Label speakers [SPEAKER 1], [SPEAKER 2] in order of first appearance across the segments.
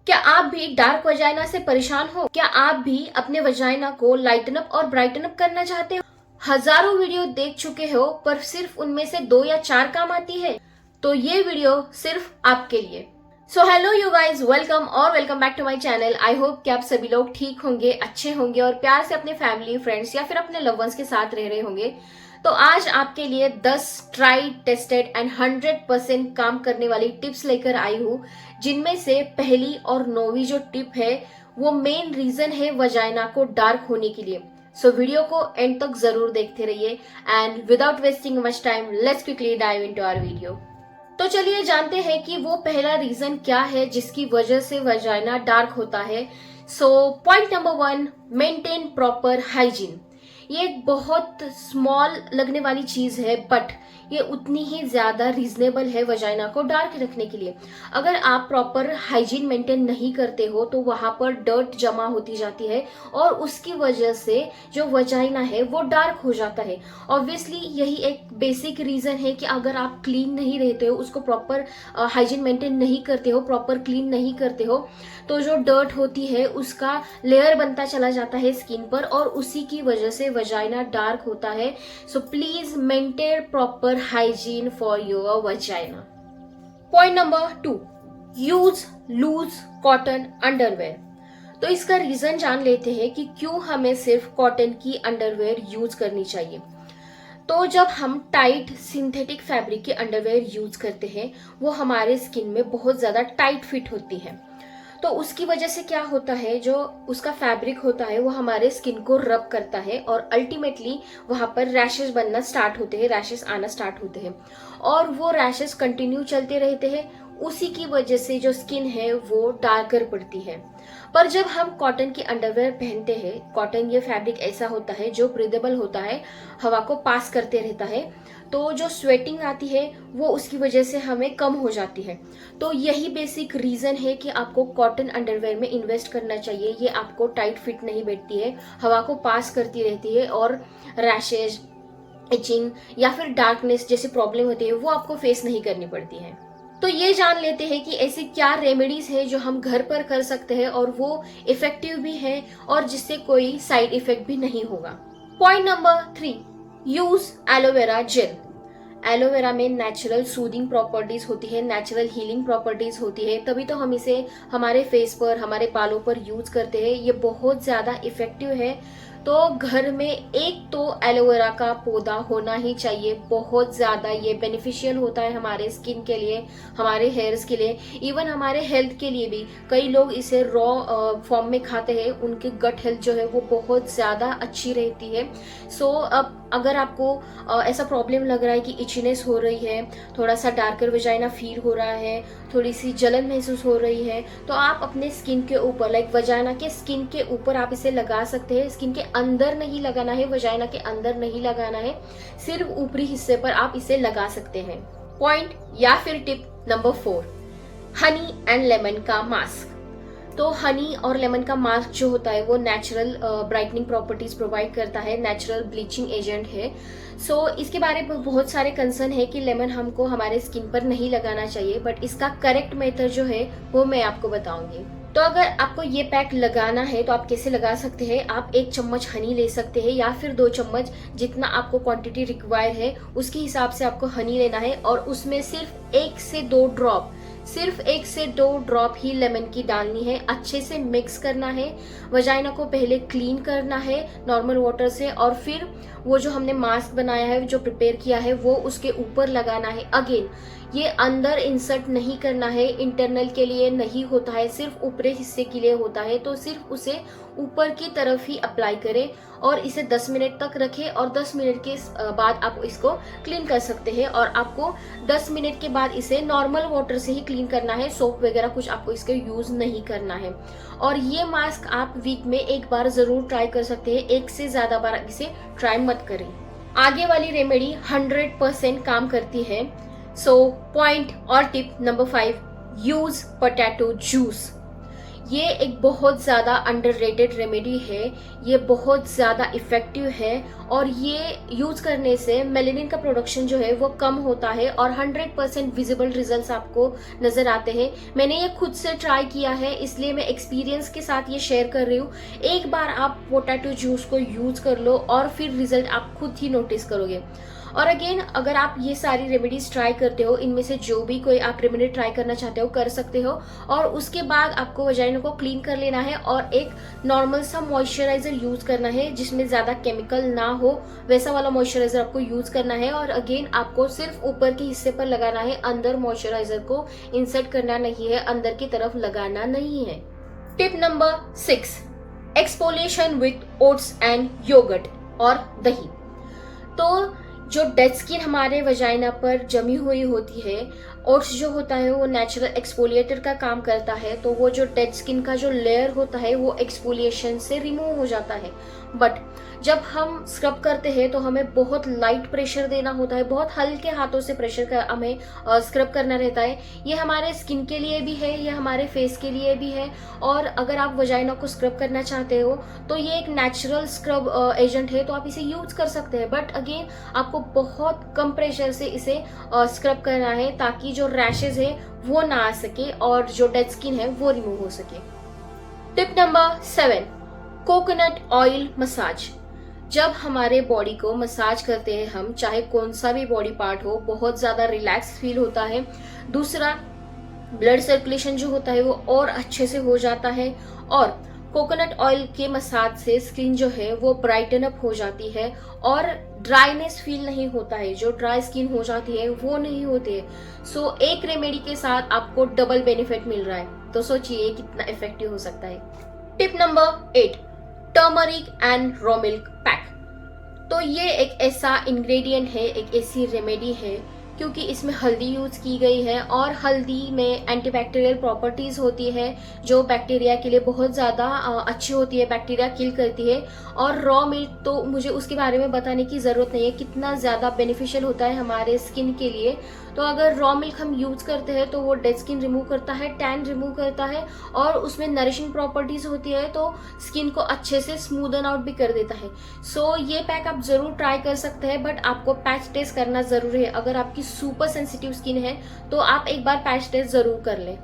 [SPEAKER 1] क्या आप भी डार्क वजाइना से परेशान हो? क्या आप भी अपने वजाइना को लाइटन अप और ब्राइटन अप करना चाहते हो? हजारों वीडियो देख चुके हो पर सिर्फ उनमें से 2 या 4 काम आती है? तो ये वीडियो सिर्फ आपके लिए। So hello you guys, welcome back to my channel. I hope कि आप सभी लोग ठीक होंगे, अच्छे होंगे और प्यार से अपने फैमिली, फ्रेंड्स या फिर अपने लव वंस के साथ रह रहे होंगे। तो आज आपके लिए 10 ट्राई, टेस्टेड एंड 100% काम करने वाली टिप्स लेकर आई हूँ, जिनमें से पहली और 9वीं जो टिप है वो मेन रीजन है वजाइना को डार्क होने के लिए। सो वीडियो को एंड तक जरूर देखते रहिए and without wasting much time let's quickly dive into our video. तो चलिए जानते हैं कि वो पहला रीजन क्या है जिसकी वजह से वजाइना डार्क होता है। So point number 1, maintain proper hygiene. ये एक बहुत स्मॉल लगने वाली चीज है बट ये उतनी ही ज्यादा रीजनेबल है वजाइना को डार्क रखने के लिए। अगर आप प्रॉपर हाइजीन मेंटेन नहीं करते हो तो वहां पर डर्ट जमा होती जाती है और उसकी वजह से जो वजाइना है वो डार्क हो जाता है। ऑब्वियसली यही एक बेसिक रीजन है कि अगर आप क्लीन नहीं रहते हो, उसको प्रॉपर हाइजीन मेंटेन नहीं करते हो, प्रॉपर क्लीन नहीं करते हो, तो जो डर्ट होती है उसका लेयर बनता चला जाता है स्किन पर और उसी की वजह से वजाइना डार्क होता है। So please maintain proper hygiene for your vagina. Point number 2, use loose cotton underwear. तो इसका रीजन जान लेते हैं कि क्यों हमें सिर्फ कॉटन की अंडरवेयर यूज करनी चाहिए। तो जब हम टाइट सिंथेटिक फैब्रिक के अंडरवेयर यूज करते हैं वो हमारे स्किन में बहुत ज्यादा टाइट फिट होती है। तो उसकी वजह से क्या होता है, जो उसका फैब्रिक होता है वो हमारे स्किन को रब करता है और अल्टीमेटली वहां पर रैशेस बनना स्टार्ट होते हैं, रैशेस आना स्टार्ट होते हैं और वो रैशेस कंटिन्यू चलते रहते हैं। उसी की वजह से जो स्किन है वो डार्कर पड़ती है। पर जब हम कॉटन की अंडरवेयर पहनते हैं, कॉटन ये फैब्रिक ऐसा होता है जो ब्रीदेबल होता है, हवा को पास करते रहता है, तो जो स्वेटिंग आती है वो उसकी वजह से हमें कम हो जाती है। तो यही बेसिक रीजन है कि आपको कॉटन अंडरवेयर में इन्वेस्ट करना चाहिए। ये आपको टाइट फिट नहीं बैठती है, हवा को पास करती रहती है और रैशेज, इचिंग या फिर डार्कनेस जैसी प्रॉब्लम होती है वो आपको फेस नहीं करनी पड़ती है। तो ये जान लेते हैं कि ऐसी क्या रेमेडीज है जो हम घर पर कर सकते हैं और वो इफेक्टिव भी है और जिससे कोई साइड इफेक्ट भी नहीं होगा। Point number 3, use aloe vera gel. Aloe vera में नेचुरल सूदिंग प्रॉपर्टीज होती है, नेचुरल हीलिंग प्रॉपर्टीज होती है, तभी तो हम इसे हमारे फेस पर, हमारे बालों पर यूज करते हैं। ये बहुत ज्यादा इफेक्टिव है। तो घर में एक तो एलोवेरा का पौधा होना ही चाहिए। बहुत ज्यादा ये बेनिफिशियल होता है हमारे स्किन के लिए, हमारे हेयर्स के लिए, इवन हमारे हेल्थ के लिए भी। कई लोग इसे रॉ फॉर्म में खाते हैं, उनकी गट हेल्थ जो है वो बहुत ज्यादा अच्छी रहती है। सो अब अगर आपको ऐसा प्रॉब्लम लग रहा है कि इचनेस हो रही है, थोड़ा सा डार्कर वजाइना फील हो रहा है, थोड़ी सी जलन महसूस हो रही है, तो आप अपने स्किन के ऊपर, लाइक वजाइना के स्किन के ऊपर आप इसे लगा सकते हैं। स्किन के अंदर नहीं लगाना है, वजाइना के अंदर नहीं लगाना है, सिर्फ ऊपरी हिस्से पर आप इसे लगा सकते हैं। पॉइंट या फिर tip number 4, honey and lemon का मास्क। तो हनी और लेमन का मास्क जो होता है वो नेचुरल ब्राइटनिंग प्रॉपर्टीज प्रोवाइड करता है, नेचुरल ब्लीचिंग एजेंट है। सो इसके बारे में बहुत सारे कंसर्न है कि लेमन हमको हमारे स्किन पर नहीं लगाना चाहिए, बट इसका करेक्ट मेथड जो है वो मैं आपको बताऊंगी। तो अगर आपको ये पैक लगाना है तो आप कैसे लगा सकते हैं, आप 1 चम्मच हनी ले सकते हैं या फिर 2 चम्मच, जितना आपको क्वांटिटी रिक्वायर है उसके हिसाब से आपको हनी लेना है और उसमें सिर्फ 1 से 2 ड्रॉप, सिर्फ 1 से 2 ड्रॉप ही लेमन की डालनी है। अच्छे से मिक्स करना है, वजाइना को पहले क्लीन करना है नॉर्मल वाटर से और फिर वो जो हमने मास्क बनाया है, जो प्रिपेयर किया है, वो उसके ऊपर लगाना है। अगेन ये अंदर इंसर्ट नहीं करना है, इंटरनल के लिए नहीं होता है, सिर्फ ऊपरी हिस्से के लिए होता है। तो सिर्फ उसे ऊपर की तरफ ही अप्लाई करें और इसे 10 मिनट तक रखें और 10 मिनट के बाद आप इसको क्लीन कर सकते हैं। और आपको 10 मिनट के बाद इसे नॉर्मल वाटर से ही क्लीन करना है, सोप वगैरह कुछ आपको इसके यूज नहीं करना है। और ये मास्क आप वीक में 1 बार जरूर ट्राई कर सकते हैं, 1 से ज्यादा बार इसे ट्राई मत करें। आगे वाली रेमेडी 100% काम करती है। सो पॉइंट और tip number 5, use potato juice. ये एक बहुत ज़्यादा अंडररेटेड रेमेडी है, ये बहुत ज़्यादा इफ़ेक्टिव है और ये यूज़ करने से मेलेनिन का प्रोडक्शन जो है वो कम होता है और 100% विजिबल रिजल्ट्स आपको नज़र आते हैं। मैंने ये खुद से ट्राई किया है, इसलिए मैं एक्सपीरियंस के साथ ये शेयर कर रही हूँ। एक बार आप पोटैटो जूस को यूज़ कर लो और फिर रिजल्ट आप खुद ही नोटिस करोगे। और अगेन, अगर आप ये सारी रेमेडीज ट्राई करते हो, इनमें से जो भी कोई आप रेमेडी ट्राई करना चाहते हो कर सकते हो, और उसके बाद आपको वजाइना को क्लीन कर लेना है और एक नॉर्मल सा मॉइस्चराइजर यूज करना है जिसमें ज्यादा केमिकल ना हो, वैसा वाला मॉइस्चराइजर आपको यूज करना है। और अगेन, आपको सिर्फ ऊपर के हिस्से पर लगाना है, अंदर मॉइस्चराइजर को इंसर्ट करना नहीं है, अंदर की तरफ लगाना नहीं है। Tip number 6, exfoliation with oats and yoghurt और दही। तो जो डेड स्किन हमारे वजाइना पर जमी हुई होती है, ओट्स जो होता है वो नेचुरल एक्सफोलिएटर का काम करता है, तो वो जो डेड स्किन का जो लेयर होता है वो एक्सफोलिएशन से रिमूव हो जाता है। बट जब हम स्क्रब करते हैं तो हमें बहुत लाइट प्रेशर देना होता है, बहुत हल्के हाथों से हमें स्क्रब करना रहता है। ये हमारे स्किन के लिए भी है, ये हमारे फेस के लिए भी है। और अगर आप वजाइना को स्क्रब करना चाहते हो तो ये एक नेचुरल स्क्रब एजेंट है, तो आप इसे यूज कर सकते हैं। बट अगेन, आपको बहुत कम प्रेशर से इसे स्क्रब करना है ताकि जो रैशेज है वो ना आ सके और जो डेड स्किन है वो रिमूव हो सके। Tip number 7, coconut oil massage. जब हमारे बॉडी को मसाज करते हैं हम, चाहे कौन सा भी बॉडी पार्ट हो, बहुत ज्यादा रिलैक्स फील होता है। दूसरा, ब्लड सर्कुलेशन जो होता है वो और अच्छे से हो जाता है। और कोकोनट ऑयल के मसाज से स्किन जो है वो ब्राइटन अप हो जाती है और ड्राइनेस फील नहीं होता है, जो ड्राई स्किन हो जाती है वो नहीं होती है। सो एक रेमेडी के साथ आपको डबल बेनिफिट मिल रहा है, तो सोचिए कितना इफेक्टिव हो सकता है। Tip number 8, turmeric and raw milk pack. तो ये एक ऐसा इंग्रेडिएंट है, एक ऐसी रेमेडी है, क्योंकि इसमें हल्दी यूज की गई है और हल्दी में एंटीबैक्टीरियल प्रॉपर्टीज होती है जो बैक्टीरिया के लिए बहुत ज़्यादा अच्छी होती है, बैक्टीरिया किल करती है। और रॉ मिल्क तो मुझे उसके बारे में बताने की ज़रूरत नहीं है, कितना ज़्यादा बेनिफिशियल होता है हमारे स्किन के लिए। तो अगर रॉ मिल्क हम यूज करते हैं तो वो डेड स्किन रिमूव करता है, टैन रिमूव करता है और उसमें नरिशिंग प्रॉपर्टीज होती है, तो स्किन को अच्छे से स्मूदन आउट भी कर देता है। सो ये पैक आप जरूर ट्राई कर सकते हैं, बट आपको पैच टेस्ट करना जरूरी है। अगर आपकी सुपर सेंसिटिव स्किन है तो आप एक बार पैच टेस्ट जरूर कर लें।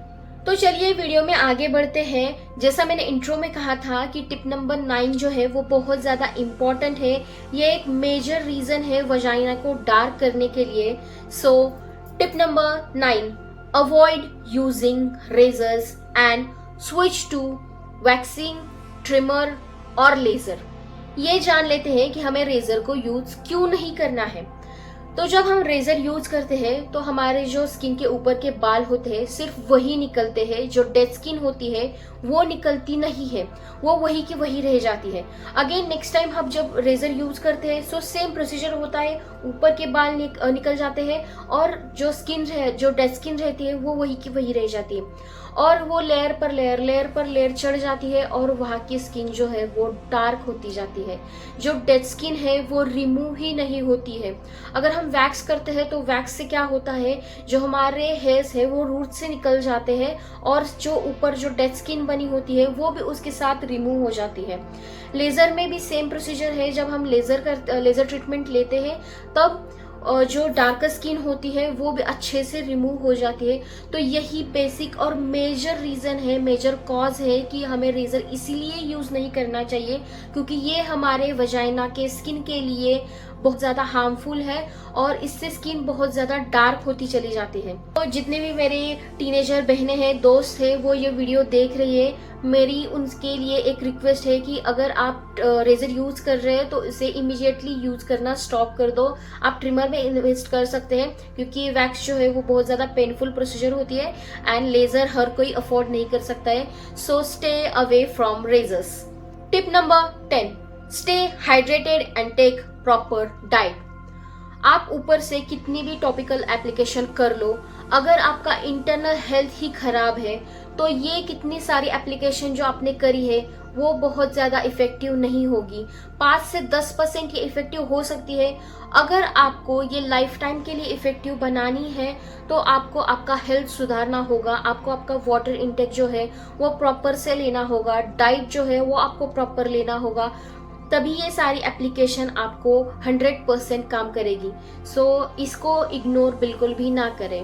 [SPEAKER 1] तो चलिए वीडियो में आगे बढ़ते हैं। जैसा मैंने इंट्रो में कहा था कि टिप नंबर 9 जो है वो बहुत ज्यादा इम्पोर्टेंट है, ये एक मेजर रीजन है वजाइना को डार्क करने के लिए। So tip number 9, avoid using razors and switch to waxing, trimmer और लेजर। ये जान लेते हैं कि हमें रेजर को यूज क्यों नहीं करना है। तो जब हम रेजर यूज करते हैं तो हमारे जो स्किन के ऊपर के बाल होते हैं सिर्फ वही निकलते हैं, जो डेड स्किन होती है वो निकलती नहीं है, वो वही की वही रह जाती है। अगेन नेक्स्ट टाइम हम जब रेजर यूज करते हैं सो सेम प्रोसीजर होता है, ऊपर के बाल निकल जाते हैं और जो स्किन जो डेड स्किन रहती है वो वही की वही रह जाती है और वो लेयर पर लेयर चढ़ जाती है और वहाँ की स्किन जो है वो डार्क होती जाती है। जो डेड स्किन है वो रिमूव ही नहीं होती है। अगर हम वैक्स करते हैं तो वैक्स से क्या होता है, जो हमारे हेयर्स है वो रूट से निकल जाते हैं और जो ऊपर जो डेड स्किन बनी होती है वो भी उसके साथ रिमूव हो जाती है। लेजर में भी सेम प्रोसीजर है, जब हम लेजर ट्रीटमेंट लेते हैं तब जो डार्क स्किन होती है वो भी अच्छे से रिमूव हो जाती है। तो यही बेसिक और मेजर रीजन है, मेजर कॉज है कि हमें रेजर इसीलिए यूज नहीं करना चाहिए क्योंकि ये हमारे वजाइना के स्किन के लिए बहुत ज्यादा हार्मफुल है और इससे स्किन बहुत ज्यादा डार्क होती चली जाती है। तो जितने भी मेरे टीनेजर बहनें हैं, दोस्त हैं, वो ये वीडियो देख रही है, मेरी उनके लिए एक रिक्वेस्ट है कि अगर आप रेजर यूज कर रहे हैं तो इसे इमीडिएटली यूज करना स्टॉप कर दो। आप ट्रिमर में इन्वेस्ट कर सकते हैं क्योंकि वैक्स जो है वो बहुत ज्यादा पेनफुल प्रोसीजर होती है एंड लेजर हर कोई अफोर्ड नहीं कर सकता है। So stay away from razors. Tip number 10, stay hydrated and take proper diet. आप ऊपर से कितनी भी टॉपिकल एप्लीकेशन कर लो, अगर आपका इंटरनल हेल्थ ही खराब है तो ये कितनी सारी एप्लीकेशन जो आपने करी है वो बहुत ज़्यादा इफ़ेक्टिव नहीं होगी। 5 से 10% ये इफ़ेक्टिव हो सकती है। अगर आपको ये लाइफ टाइम के लिए इफ़ेक्टिव बनानी है तो आपको आपका हेल्थ सुधारना होगा, आपको आपका वाटर इंटेक जो है वो प्रॉपर से लेना होगा, डाइट जो है वो आपको प्रॉपर लेना होगा, तभी ये सारी एप्लीकेशन आपको 100% काम करेगी। सो इसको इग्नोर बिल्कुल भी ना करें।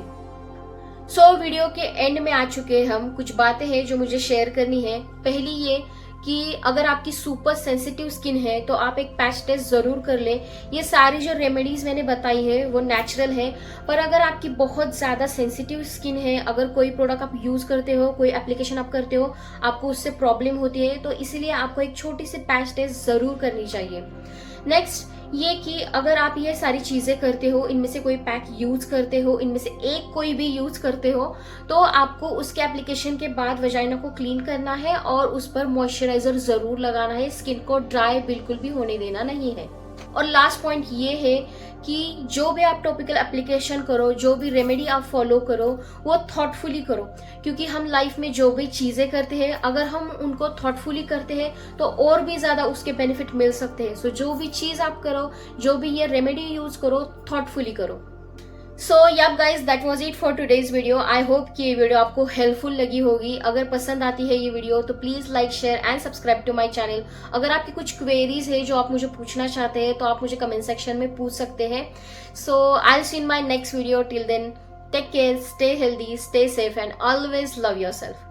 [SPEAKER 1] वीडियो के एंड में आ चुके हैं हम। कुछ बातें हैं जो मुझे शेयर करनी है। पहली ये कि अगर आपकी सुपर सेंसिटिव स्किन है तो आप एक पैच टेस्ट जरूर कर लें। ये सारी जो रेमेडीज मैंने बताई है वो नेचुरल है, पर अगर आपकी बहुत ज्यादा सेंसिटिव स्किन है, अगर कोई प्रोडक्ट आप यूज करते हो, कोई एप्लीकेशन आप करते हो, आपको उससे प्रॉब्लम होती है, तो इसीलिए आपको एक छोटी सी पैच टेस्ट जरूर करनी चाहिए। नेक्स्ट ये कि अगर आप ये सारी चीजें करते हो, इनमें से कोई पैक यूज करते हो, इनमें से एक कोई भी यूज करते हो, तो आपको उसके एप्लीकेशन के बाद वजाइना को क्लीन करना है और उस पर मॉइस्चराइजर जरूर लगाना है। स्किन को ड्राई बिल्कुल भी होने देना नहीं है। और लास्ट पॉइंट ये है कि जो भी आप टॉपिकल एप्लीकेशन करो, जो भी रेमेडी आप फॉलो करो, वो थॉटफुली करो, क्योंकि हम लाइफ में जो भी चीजें करते हैं अगर हम उनको थॉटफुली करते हैं तो और भी ज्यादा उसके बेनिफिट मिल सकते हैं। सो जो भी चीज आप करो, जो भी ये रेमेडी यूज करो, थॉटफुली करो। So yup guys, that was it for today's video. I hope कि ये वीडियो आपको हेल्पफुल लगी होगी। अगर पसंद आती है ये वीडियो तो please like, share and subscribe to my channel. अगर आपकी कुछ क्वेरीज है जो आप मुझे पूछना चाहते हैं तो आप मुझे कमेंट सेक्शन में पूछ सकते हैं। So I will see in my next video. Till then, take care, stay healthy, stay safe and always love yourself.